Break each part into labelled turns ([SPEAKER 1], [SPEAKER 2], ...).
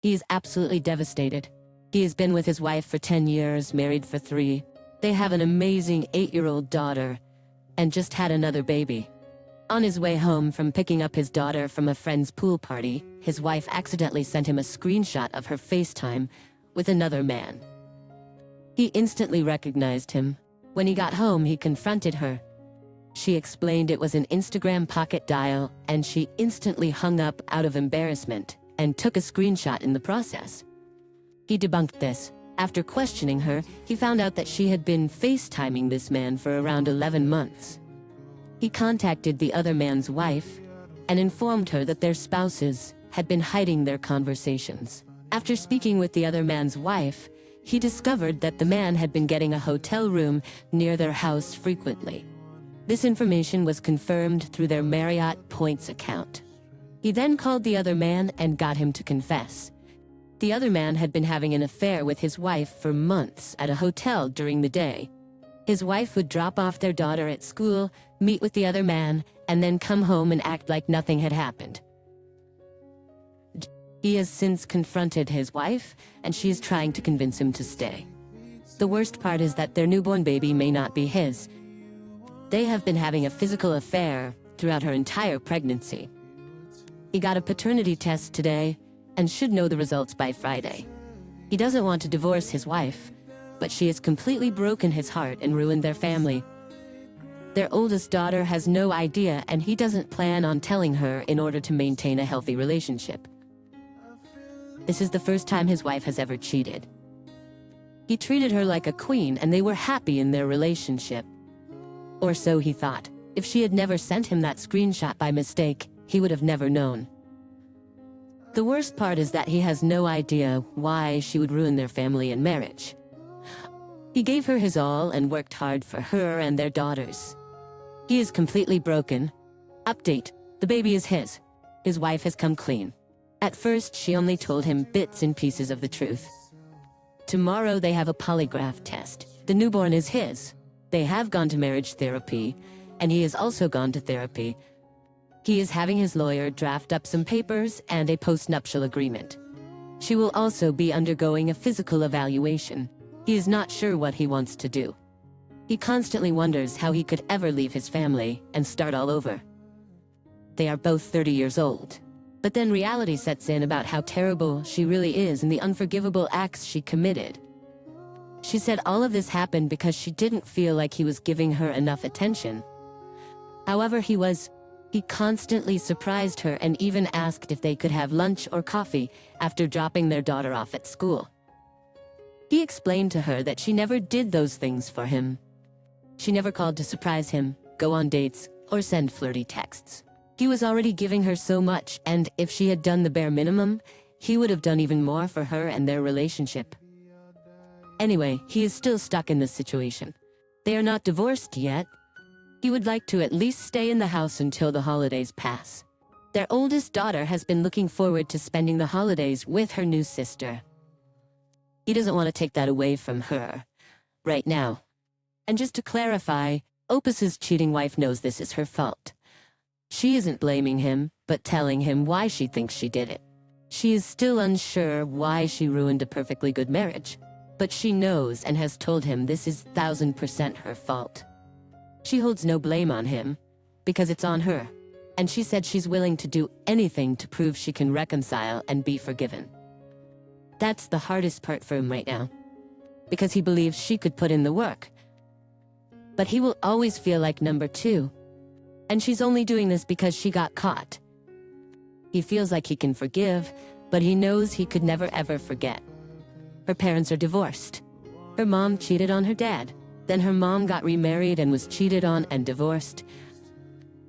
[SPEAKER 1] He is absolutely devastated. He has been with his wife for 10 years, married for 3. They have an amazing 8-year-old daughter, and just had another baby. On his way home from picking up his daughter from a friend's pool party, his wife accidentally sent him a screenshot of her FaceTime with another man. He instantly recognized him. When he got home, he confronted her. She explained it was an Instagram pocket dial, and she instantly hung up out of embarrassment and took a screenshot in the process. He debunked this. After questioning her, he found out that she had been FaceTiming this man for around 11 months. He contacted the other man's wife and informed her that their spouses had been hiding their conversations. After speaking with the other man's wife, he discovered that the man had been getting a hotel room near their house frequently. This information was confirmed through their Marriott Points account. He then called the other man and got him to confess. The other man had been having an affair with his wife for months at a hotel during the day. His wife would drop off their daughter at school, meet with the other man, and then come home and act like nothing had happened. He has since confronted his wife, and she is trying to convince him to stay. The worst part is that their newborn baby may not be his. They have been having a physical affair throughout her entire pregnancy. He got a paternity test today, and should know the results by Friday. He doesn't want to divorce his wife, but she has completely broken his heart and ruined their family. Their oldest daughter has no idea, and he doesn't plan on telling her in order to maintain a healthy relationship. This is the first time his wife has ever cheated. He treated her like a queen, and they were happy in their relationship. Or so he thought. If she had never sent him that screenshot by mistake, he would have never known. The worst part is that he has no idea why she would ruin their family and marriage. He gave her his all and worked hard for her and their daughters. He is completely broken. Update: the baby is his. His wife has come clean. At first, she only told him bits and pieces of the truth. Tomorrow they have a polygraph test. The newborn is his. They have gone to marriage therapy, and he has also gone to therapy. He is having his lawyer draft up some papers and a postnuptial agreement. She will also be undergoing a physical evaluation. He is not sure what he wants to do. He constantly wonders how he could ever leave his family and start all over. They are both 30 years old. But then reality sets in about how terrible she really is and the unforgivable acts she committed. She said all of this happened because she didn't feel like he was giving her enough attention. However, he constantly surprised her and even asked if they could have lunch or coffee after dropping their daughter off at school. He explained to her that she never did those things for him. She never called to surprise him, go on dates, or send flirty texts. He was already giving her so much, and if she had done the bare minimum, he would have done even more for her and their relationship. Anyway, he is still stuck in this situation. They are not divorced yet. He would like to at least stay in the house until the holidays pass. Their oldest daughter has been looking forward to spending the holidays with her new sister. He doesn't want to take that away from her right now. And just to clarify, Opus's cheating wife knows this is her fault. She isn't blaming him, but telling him why she thinks she did it. She is still unsure why she ruined a perfectly good marriage, but she knows and has told him this is 1000% her fault. She holds no blame on him, because it's on her, and she said she's willing to do anything to prove she can reconcile and be forgiven. That's the hardest part for him right now, because he believes she could put in the work. But he will always feel like number 2, and she's only doing this because she got caught. He feels like he can forgive, but he knows he could never ever forget. Her parents are divorced. Her mom cheated on her dad. Then her mom got remarried and was cheated on and divorced.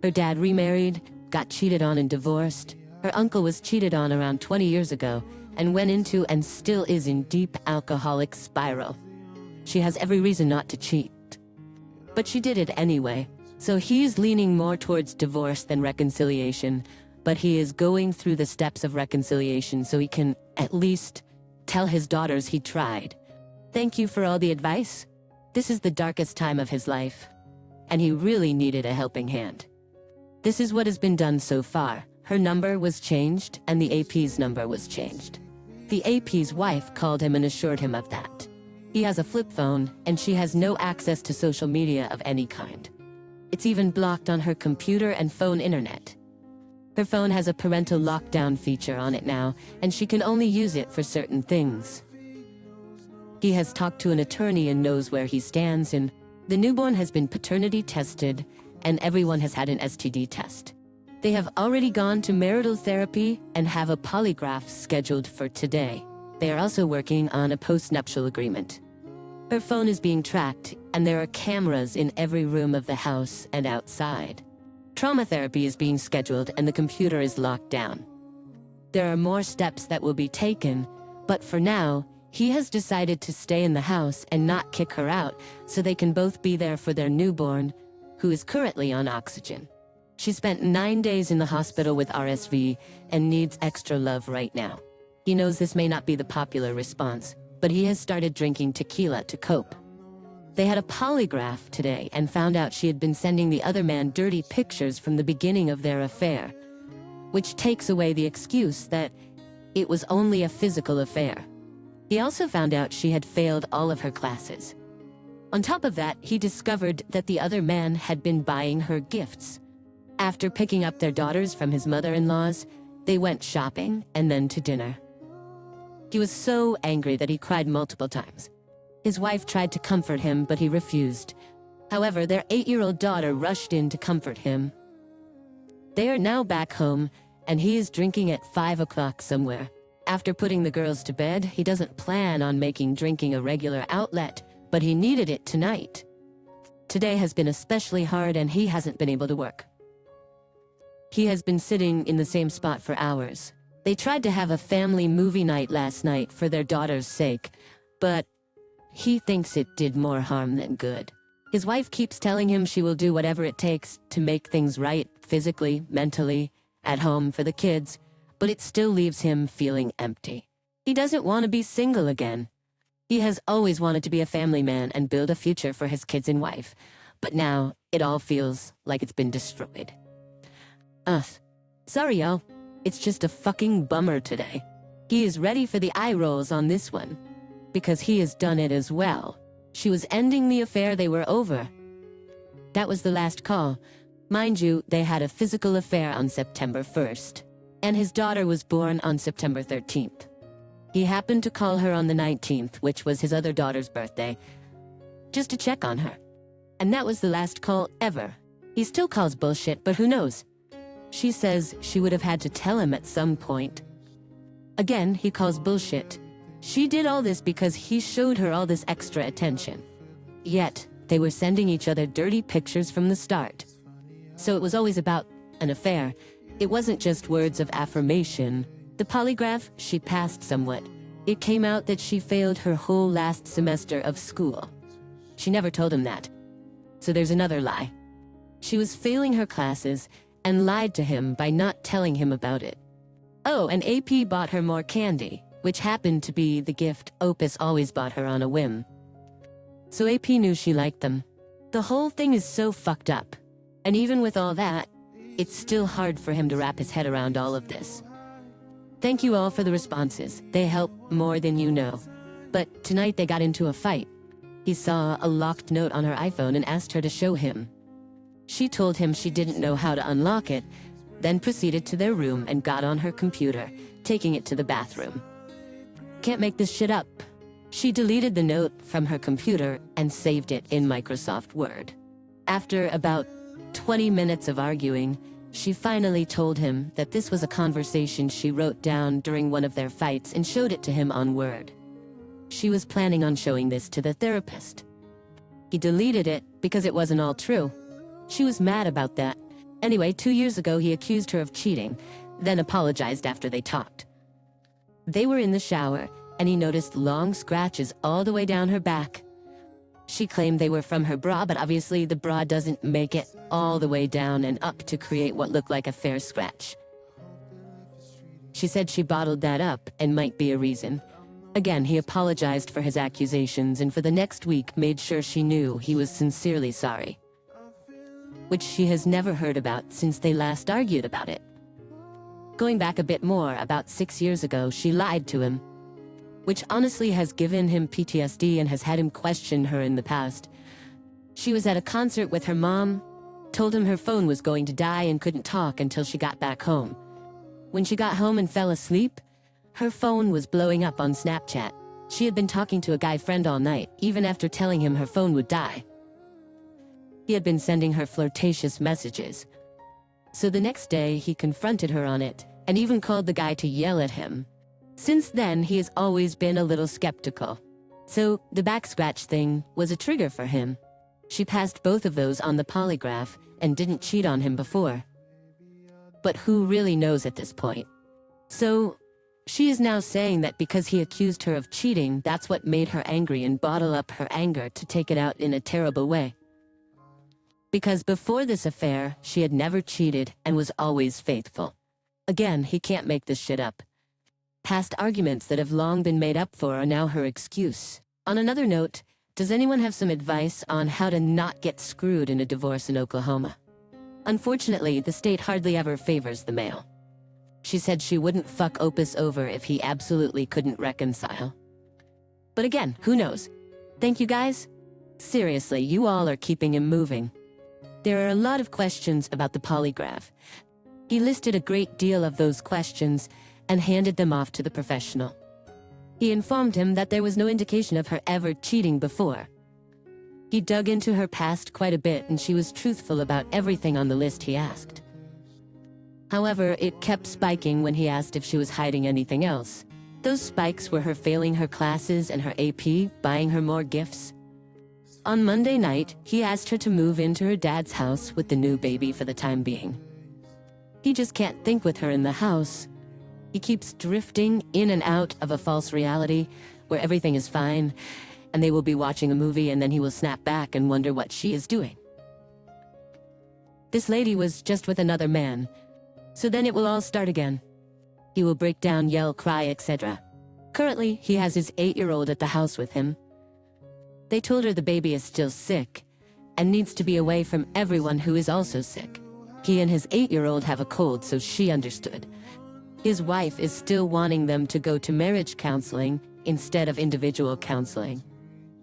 [SPEAKER 1] Her dad remarried, got cheated on and divorced. Her uncle was cheated on around 20 years ago and went into and still is in deep alcoholic spiral. She has every reason not to cheat, but she did it anyway. So he's leaning more towards divorce than reconciliation, but he is going through the steps of reconciliation so he can at least tell his daughters he tried. Thank you for all the advice. This is the darkest time of his life, and he really needed a helping hand. This is what has been done so far. Her number was changed, and the AP's number was changed. The AP's wife called him and assured him of that. He has a flip phone, and she has no access to social media of any kind. It's even blocked on her computer and phone internet. Her phone has a parental lockdown feature on it now, and she can only use it for certain things. He has talked to an attorney and knows where he stands, and the newborn has been paternity tested, and everyone has had an STD test. They have already gone to marital therapy and have a polygraph scheduled for today. They are also working on a postnuptial agreement. Her phone is being tracked, and there are cameras in every room of the house and outside. Trauma therapy is being scheduled, and the computer is locked down. There are more steps that will be taken, but for now, he has decided to stay in the house and not kick her out so they can both be there for their newborn, who is currently on oxygen. She spent 9 days in the hospital with RSV and needs extra love right now. He knows this may not be the popular response, but he has started drinking tequila to cope. They had a polygraph today and found out she had been sending the other man dirty pictures from the beginning of their affair, which takes away the excuse that it was only a physical affair. He also found out she had failed all of her classes. On top of that, he discovered that the other man had been buying her gifts. After picking up their daughters from his mother-in-law's, they went shopping and then to dinner. He was so angry that he cried multiple times. His wife tried to comfort him, but he refused. However, their 8-year-old daughter rushed in to comfort him. They are now back home, and he is drinking at 5 o'clock somewhere. After putting the girls to bed, he doesn't plan on making drinking a regular outlet, but he needed it tonight. Today has been especially hard, and he hasn't been able to work. He has been sitting in the same spot for hours. They tried to have a family movie night last night for their daughter's sake, but he thinks it did more harm than good. His wife keeps telling him she will do whatever it takes to make things right, physically, mentally, at home for the kids, but it still leaves him feeling empty. He doesn't want to be single again. He has always wanted to be a family man and build a future for his kids and wife, but now it all feels like it's been destroyed. Sorry, y'all. It's just a fucking bummer today. He is ready for the eye rolls on this one, because he has done it as well. She was ending the affair, they were over. That was the last call. Mind you, they had a physical affair on September 1st, and his daughter was born on September 13th. He happened to call her on the 19th, which was his other daughter's birthday, just to check on her. And that was the last call ever. He still calls bullshit, but who knows? She says she would have had to tell him at some point. Again, he calls bullshit. She did all this because he showed her all this extra attention. Yet, they were sending each other dirty pictures from the start. So it was always about an affair. It wasn't just words of affirmation. The polygraph, she passed somewhat. It came out that she failed her whole last semester of school. She never told him that. So there's another lie. She was failing her classes and lied to him by not telling him about it. Oh, and AP bought her more candy, which happened to be the gift Opus always bought her on a whim. So AP knew she liked them. The whole thing is so fucked up. And even with all that, it's still hard for him to wrap his head around all of this. Thank you all for the responses. They help more than you know. But tonight they got into a fight. He saw a locked note on her iPhone and asked her to show him. She told him she didn't know how to unlock it, then proceeded to their room and got on her computer, taking it to the bathroom. Can't make this shit up. She deleted the note from her computer and saved it in Microsoft Word. After about 20 minutes of arguing, she finally told him that this was a conversation she wrote down during one of their fights and showed it to him on Word. She was planning on showing this to the therapist. He deleted it because it wasn't all true. She was mad about that. Anyway, 2 years ago he accused her of cheating, then apologized after they talked. They were in the shower, and he noticed long scratches all the way down her back. She claimed they were from her bra, but obviously the bra doesn't make it all the way down and up to create what looked like a fair scratch. She said she bottled that up and might be a reason. Again, he apologized for his accusations and for the next week made sure she knew he was sincerely sorry, which she has never heard about since they last argued about it. Going back a bit more, about 6 years ago, she lied to him. which honestly has given him PTSD and has had him question her in the past. She was at a concert with her mom, told him her phone was going to die and couldn't talk until she got back home. When she got home and fell asleep, her phone was blowing up on Snapchat. She had been talking to a guy friend all night, even after telling him her phone would die. He had been sending her flirtatious messages. So the next day, he confronted her on it, and even called the guy to yell at him. Since then, he has always been a little skeptical. So the back scratch thing was a trigger for him. She passed both of those on the polygraph and didn't cheat on him before. But who really knows at this point? So she is now saying that because he accused her of cheating, that's what made her angry and bottle up her anger to take it out in a terrible way. Because before this affair, she had never cheated and was always faithful. Again, he can't make this shit up. Past arguments that have long been made up for are now her excuse. On another note, does anyone have some advice on how to not get screwed in a divorce in Oklahoma? Unfortunately, the state hardly ever favors the male. She said she wouldn't fuck Opus over if he absolutely couldn't reconcile. But again, who knows? Thank you guys. Seriously, you all are keeping him moving. There are a lot of questions about the polygraph. He listed a great deal of those questions and handed them off to the professional. He informed him that there was no indication of her ever cheating before. He dug into her past quite a bit, and she was truthful about everything on the list he asked. However, it kept spiking when he asked if she was hiding anything else. Those spikes were her failing her classes and her AP, buying her more gifts. On Monday night, he asked her to move into her dad's house with the new baby for the time being. He just can't think with her in the house. He keeps drifting in and out of a false reality where everything is fine, and they will be watching a movie and then he will snap back and wonder what she is doing. This lady was just with another man, so then it will all start again. He will break down, yell, cry, etc. Currently, he has his 8-year-old at the house with him. They told her the baby is still sick and needs to be away from everyone who is also sick. He and his 8-year-old have a cold, so she understood. His wife is still wanting them to go to marriage counseling instead of individual counseling.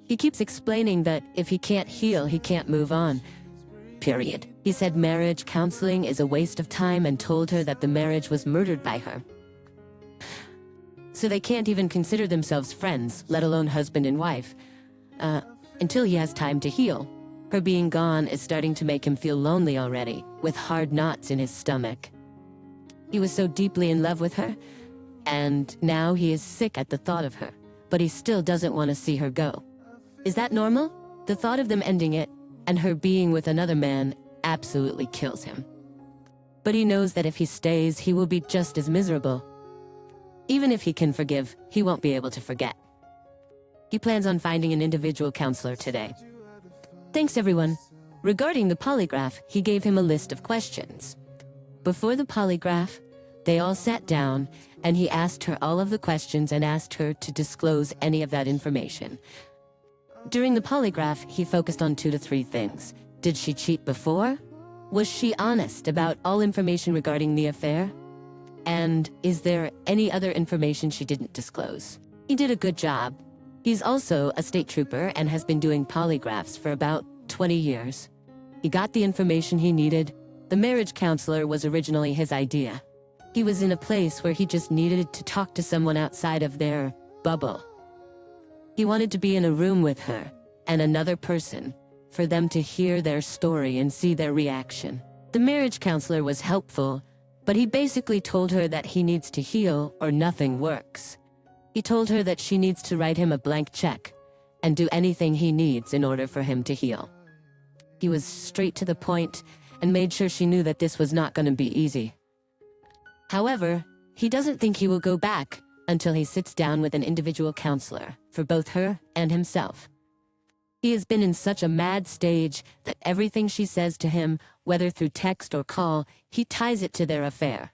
[SPEAKER 1] He keeps explaining that if he can't heal, he can't move on. Period. He said marriage counseling is a waste of time and told her that the marriage was murdered by her. So they can't even consider themselves friends, let alone husband and wife, until he has time to heal. Her being gone is starting to make him feel lonely already, with hard knots in his stomach. He was so deeply in love with her, and now he is sick at the thought of her, but he still doesn't want to see her go. Is that normal? The thought of them ending it, and her being with another man, absolutely kills him. But he knows that if he stays, he will be just as miserable. Even if he can forgive, he won't be able to forget. He plans on finding an individual counselor today. Thanks, everyone. Regarding the polygraph, he gave him a list of questions. Before the polygraph, they all sat down, and he asked her all of the questions and asked her to disclose any of that information. During the polygraph, he focused on 2 to 3 things. Did she cheat before? Was she honest about all information regarding the affair? And is there any other information she didn't disclose? He did a good job. He's also a state trooper and has been doing polygraphs for about 20 years. He got the information he needed. The marriage counselor was originally his idea. He was in a place where he just needed to talk to someone outside of their bubble. He wanted to be in a room with her and another person, for them to hear their story and see their reaction. The marriage counselor was helpful, but he basically told her that he needs to heal or nothing works. He told her that she needs to write him a blank check and do anything he needs in order for him to heal. He was straight to the point and made sure she knew that this was not going to be easy. However, he doesn't think he will go back until he sits down with an individual counselor for both her and himself. He has been in such a mad stage that everything she says to him, whether through text or call, he ties it to their affair.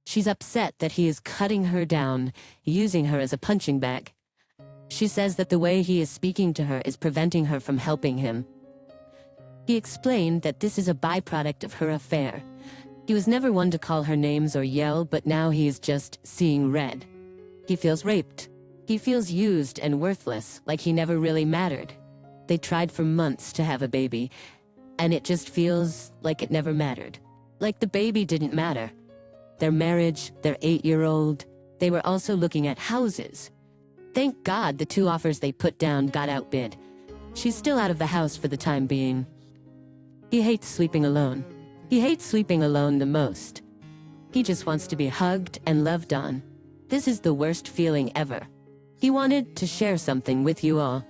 [SPEAKER 1] She's upset that he is cutting her down, using her as a punching bag. She says that the way he is speaking to her is preventing her from helping him. He explained that this is a byproduct of her affair. He was never one to call her names or yell, but now he is just seeing red. He feels raped. He feels used and worthless, like he never really mattered. They tried for months to have a baby, and it just feels like it never mattered. Like the baby didn't matter. Their marriage, their 8-year-old, they were also looking at houses. Thank God the 2 offers they put down got outbid. She's still out of the house for the time being. He hates sleeping alone. He hates sleeping alone the most. He just wants to be hugged and loved on. This is the worst feeling ever. He wanted to share something with you all.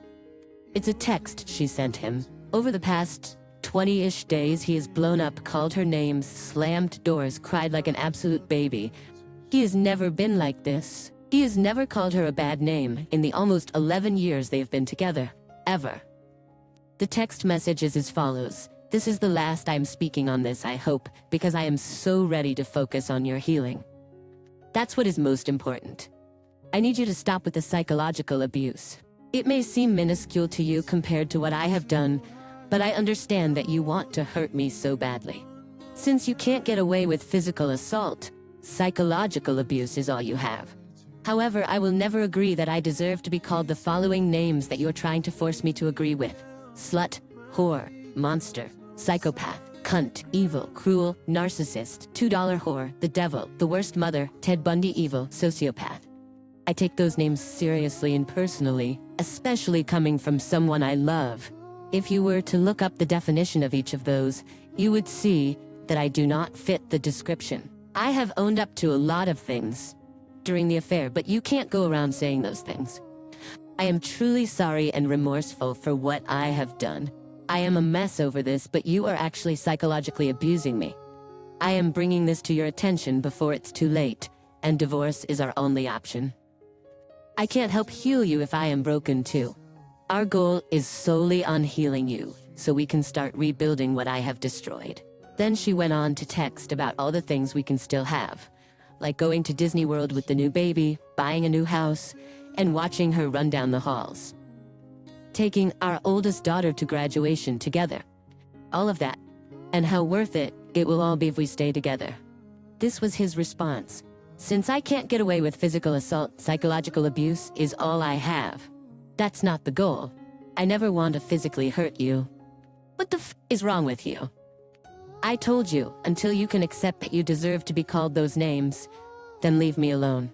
[SPEAKER 1] It's a text she sent him. Over the past 20-ish days, he has blown up, called her names, slammed doors, cried like an absolute baby. He has never been like this. He has never called her a bad name in the almost 11 years they've been together. Ever. The text message is as follows. This is the last I'm speaking on this, I hope, because I am so ready to focus on your healing. That's what is most important. I need you to stop with the psychological abuse. It may seem minuscule to you compared to what I have done, but I understand that you want to hurt me so badly. Since you can't get away with physical assault, psychological abuse is all you have. However, I will never agree that I deserve to be called the following names that you're trying to force me to agree with. Slut, whore, monster, psychopath, cunt, evil, cruel, narcissist, $2 whore, the devil, the worst mother, Ted Bundy evil, sociopath. I take those names seriously and personally, especially coming from someone I love. If you were to look up the definition of each of those, you would see that I do not fit the description. I have owned up to a lot of things during the affair, but you can't go around saying those things. I am truly sorry and remorseful for what I have done. I am a mess over this, but you are actually psychologically abusing me. I am bringing this to your attention before it's too late, and divorce is our only option. I can't help heal you if I am broken too. Our goal is solely on healing you, so we can start rebuilding what I have destroyed. Then she went on to text about all the things we can still have, like going to Disney World with the new baby, buying a new house, and watching her run down the halls. Taking our oldest daughter to graduation together. All of that. And how worth it will all be if we stay together. This was his response. Since I can't get away with physical assault, psychological abuse is all I have. That's not the goal. I never want to physically hurt you. What the is wrong with you? I told you, until you can accept that you deserve to be called those names, then leave me alone.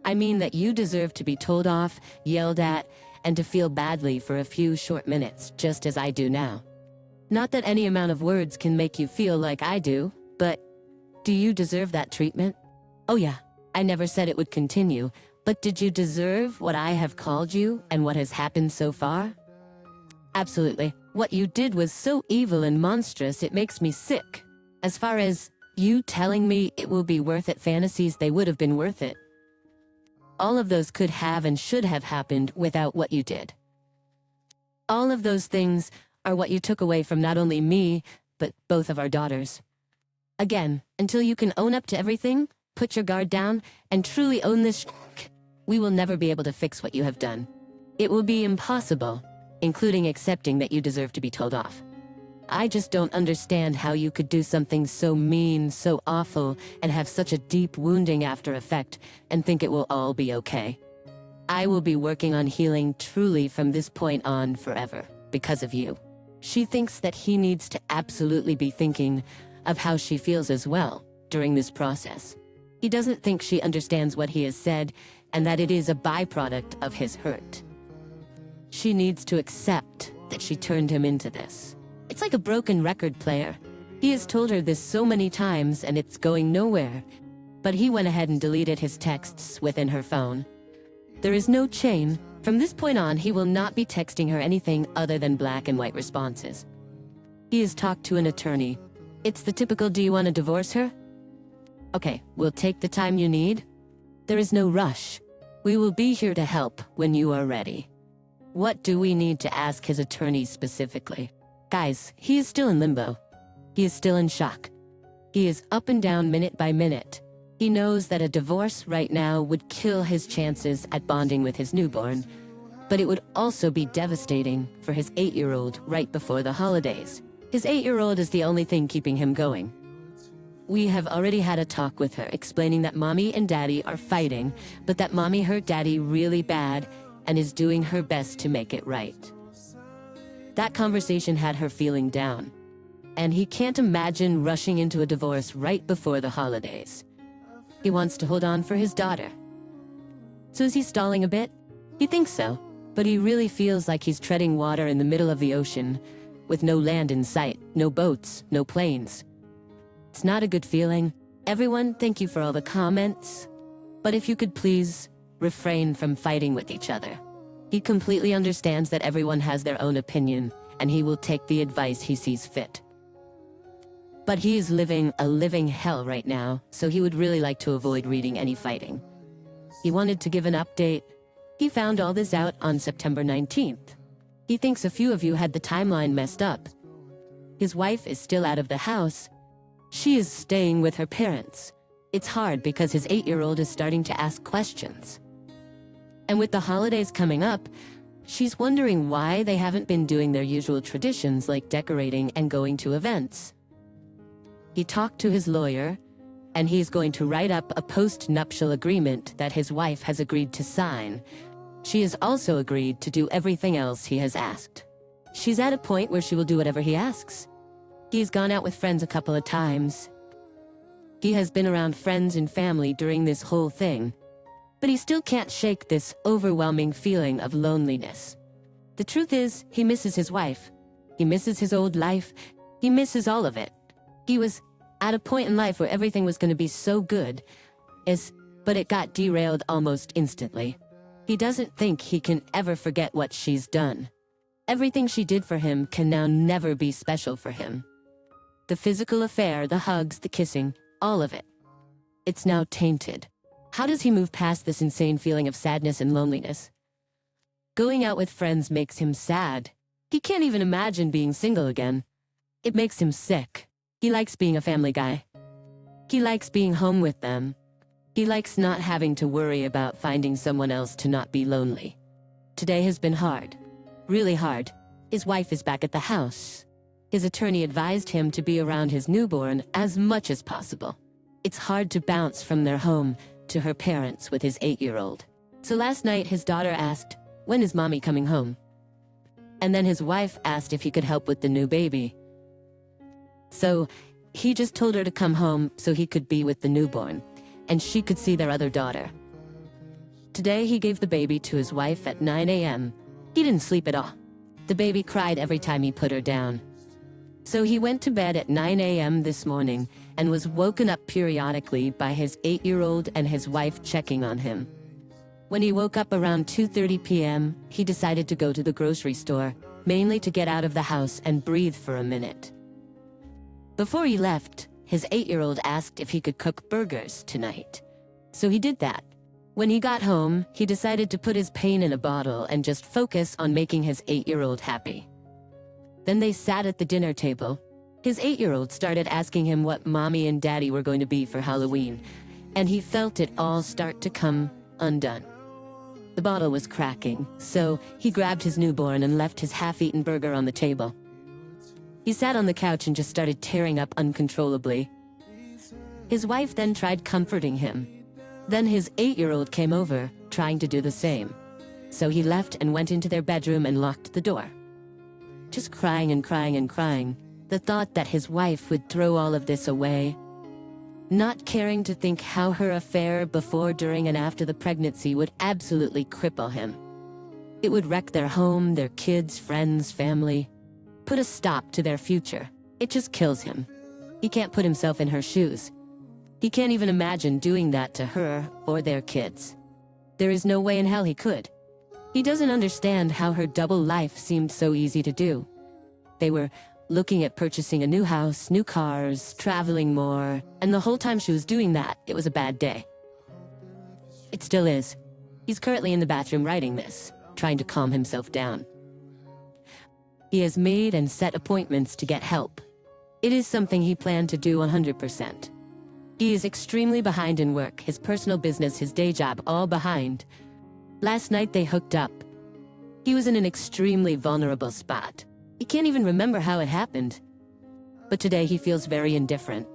[SPEAKER 1] I mean that you deserve to be told off, yelled at, and to feel badly for a few short minutes, just as I do now. Not that any amount of words can make you feel like I do, but do you deserve that treatment? Oh yeah, I never said it would continue, but did you deserve what I have called you and what has happened so far? Absolutely. What you did was so evil and monstrous it makes me sick. As far as you telling me it will be worth it fantasies, they would have been worth it. All of those could have and should have happened without what you did. All of those things are what you took away from not only me, but both of our daughters. Again, until you can own up to everything, put your guard down, and truly own this we will never be able to fix what you have done. It will be impossible, including accepting that you deserve to be told off. I just don't understand how you could do something so mean, so awful, and have such a deep wounding after effect, and think it will all be okay. I will be working on healing truly from this point on forever, because of you. She thinks that he needs to absolutely be thinking of how she feels as well during this process. He doesn't think she understands what he has said, and that it is a byproduct of his hurt. She needs to accept that she turned him into this. It's like a broken record player. He has told her this so many times and it's going nowhere. But he went ahead and deleted his texts within her phone. There is no chain. From this point on, he will not be texting her anything other than black and white responses. He has talked to an attorney. It's the typical, do you want to divorce her? Okay, we'll take the time you need. There is no rush. We will be here to help when you are ready. What do we need to ask his attorney specifically? Guys, he is still in limbo. He is still in shock. He is up and down minute by minute. He knows that a divorce right now would kill his chances at bonding with his newborn, but it would also be devastating for his 8-year-old right before the holidays. His 8-year-old is the only thing keeping him going. We have already had a talk with her, explaining that mommy and daddy are fighting, but that mommy hurt daddy really bad and is doing her best to make it right. That conversation had her feeling down, and he can't imagine rushing into a divorce right before the holidays. He wants to hold on for his daughter. So is he stalling a bit? He thinks so, but he really feels like he's treading water in the middle of the ocean, with no land in sight, no boats, no planes. It's not a good feeling. Everyone, thank you for all the comments, but if you could please refrain from fighting with each other. He completely understands that everyone has their own opinion, and he will take the advice he sees fit. But he is living a living hell right now, so he would really like to avoid reading any fighting. He wanted to give an update. He found all this out on September 19th. He thinks a few of you had the timeline messed up. His wife is still out of the house. She is staying with her parents. It's hard because his 8-year-old is starting to ask questions. And with the holidays coming up, she's wondering why they haven't been doing their usual traditions like decorating and going to events. He talked to his lawyer, and he's going to write up a post-nuptial agreement that his wife has agreed to sign. She has also agreed to do everything else he has asked. She's at a point where she will do whatever he asks. He's gone out with friends a couple of times. He has been around friends and family during this whole thing, but he still can't shake this overwhelming feeling of loneliness. The truth is, he misses his wife. He misses his old life. He misses all of it. He was at a point in life where everything was going to be so good, but it got derailed almost instantly. He doesn't think he can ever forget what she's done. Everything she did for him can now never be special for him. The physical affair, the hugs, the kissing, all of it. It's now tainted. How does he move past this insane feeling of sadness and loneliness? Going out with friends makes him sad. He can't even imagine being single again. It makes him sick. He likes being a family guy. He likes being home with them. He likes not having to worry about finding someone else to not be lonely. Today has been hard. Really hard. His wife is back at the house. His attorney advised him to be around his newborn as much as possible. It's hard to bounce from their home to her parents with his 8-year-old. So last night his daughter asked, "When is mommy coming home?" And then his wife asked if he could help with the new baby. So he just told her to come home so he could be with the newborn, and she could see their other daughter. Today he gave the baby to his wife at 9 a.m. He didn't sleep at all. The baby cried every time he put her down. So he went to bed at 9 a.m. this morning and was woken up periodically by his 8-year-old and his wife checking on him. When he woke up around 2:30 p.m., he decided to go to the grocery store, mainly to get out of the house and breathe for a minute. Before he left, his 8-year-old asked if he could cook burgers tonight. So he did that. When he got home, he decided to put his pain in a bottle and just focus on making his 8-year-old happy. Then they sat at the dinner table. His 8-year-old started asking him what mommy and daddy were going to be for Halloween, and he felt it all start to come undone. The bottle was cracking, so he grabbed his newborn and left his half-eaten burger on the table. He sat on the couch and just started tearing up uncontrollably. His wife then tried comforting him. Then his 8-year-old came over, trying to do the same. So he left and went into their bedroom and locked the door. Just crying and crying and crying. The thought that his wife would throw all of this away. Not caring to think how her affair before, during, and after the pregnancy would absolutely cripple him. It would wreck their home, their kids, friends, family. Put a stop to their future. It just kills him. He can't put himself in her shoes. He can't even imagine doing that to her or their kids. There is no way in hell he could. He doesn't understand how her double life seemed so easy to do. They were looking at purchasing a new house, new cars, traveling more, and the whole time she was doing that, it was a bad day. It still is. He's currently in the bathroom writing this, trying to calm himself down. He has made and set appointments to get help. It is something he planned to do 100%. He is extremely behind in work, his personal business, his day job, all behind. Last night they hooked up. He was in an extremely vulnerable spot. He can't even remember how it happened. But today he feels very indifferent.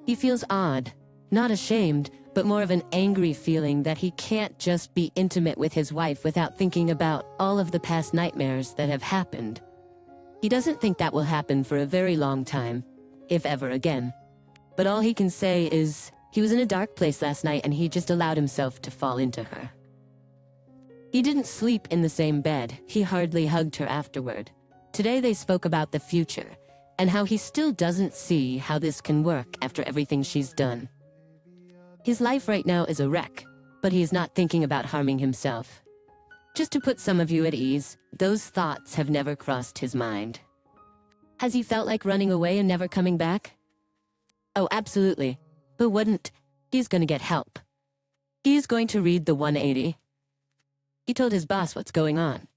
[SPEAKER 1] He feels odd, not ashamed, but more of an angry feeling that he can't just be intimate with his wife without thinking about all of the past nightmares that have happened. He doesn't think that will happen for a very long time, if ever again. But all he can say is, he was in a dark place last night and he just allowed himself to fall into her. He didn't sleep in the same bed, he hardly hugged her afterward. Today they spoke about the future, and how he still doesn't see how this can work after everything she's done. His life right now is a wreck, but he's not thinking about harming himself. Just to put some of you at ease, those thoughts have never crossed his mind. Has he felt like running away and never coming back? Oh, absolutely. Who wouldn't? He's gonna get help. He's going to read the 180. He told his boss what's going on.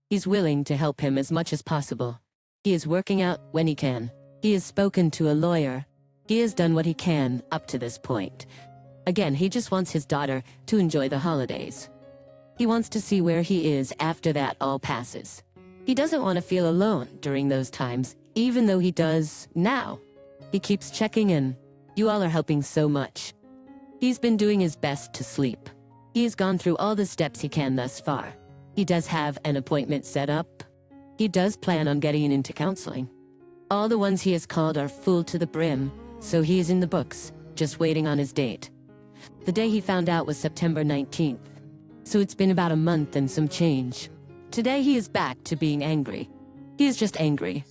[SPEAKER 1] He's willing to help him as much as possible. He is working out when he can. He has spoken to a lawyer. He has done what he can up to this point. Again, he just wants his daughter to enjoy the holidays. He wants to see where he is after that all passes. He doesn't want to feel alone during those times, even though he does now. He keeps checking in. You all are helping so much. He's been doing his best to sleep. He has gone through all the steps he can thus far. He does have an appointment set up. He does plan on getting into counseling. All the ones he has called are full to the brim, so he is in the books, just waiting on his date. The day he found out was September 19th, so it's been about a month and some change. Today he is back to being angry. He is just angry.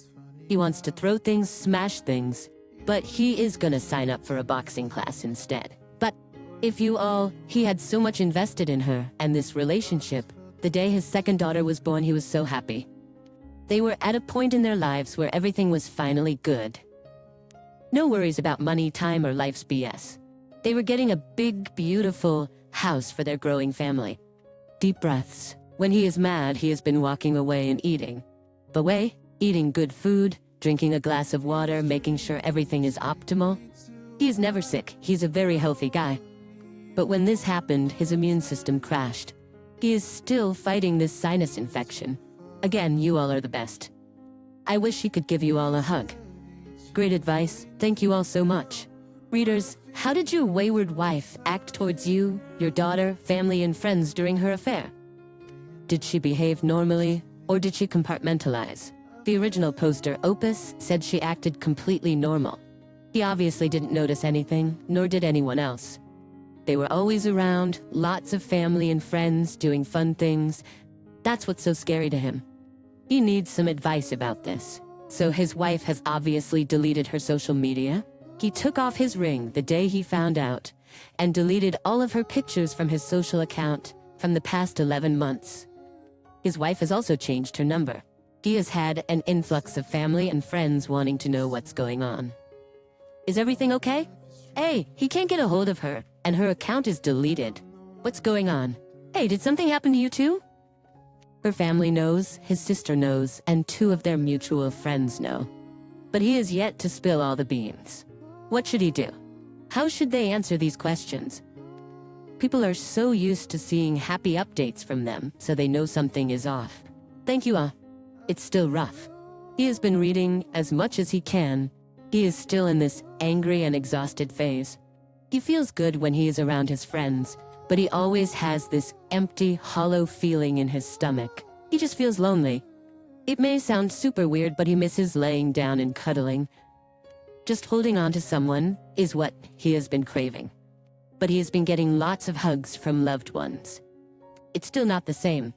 [SPEAKER 1] He wants to throw things, smash things, but he is gonna sign up for a boxing class instead. But if you all, he had so much invested in her and this relationship. The day his second daughter was born, he was so happy. They were at a point in their lives where everything was finally good. No worries about money, time, or life's BS. They were getting a big, beautiful house for their growing family. Deep breaths. When he is mad, he has been walking away and eating. Away, eating good food, drinking a glass of water, making sure everything is optimal. He is never sick. He's a very healthy guy. But when this happened, his immune system crashed. He is still fighting this sinus infection. Again, you all are the best. I wish he could give you all a hug. Great advice. Thank you all so much. Readers, how did your wayward wife act towards you, your daughter, family, and friends during her affair? Did she behave normally, or did she compartmentalize? The original poster, Opus, said she acted completely normal. He obviously didn't notice anything, nor did anyone else. They were always around, lots of family and friends doing fun things. That's what's so scary to him. He needs some advice about this. So his wife has obviously deleted her social media. He took off his ring the day he found out, and deleted all of her pictures from his social account from the past 11 months. His wife has also changed her number. He has had an influx of family and friends wanting to know what's going on. Is everything okay? Hey, he can't get a hold of her, and her account is deleted. What's going on? Hey, did something happen to you too? Her family knows, his sister knows, and 2 of their mutual friends know. But he is yet to spill all the beans. What should he do? How should they answer these questions? People are so used to seeing happy updates from them, so they know something is off. Thank you all. It's still rough. He has been reading as much as he can. He is still in this angry and exhausted phase. He feels good when he is around his friends, but he always has this empty, hollow feeling in his stomach. He just feels lonely. It may sound super weird, but he misses laying down and cuddling. Just holding on to someone is what he has been craving. But he has been getting lots of hugs from loved ones. It's still not the same.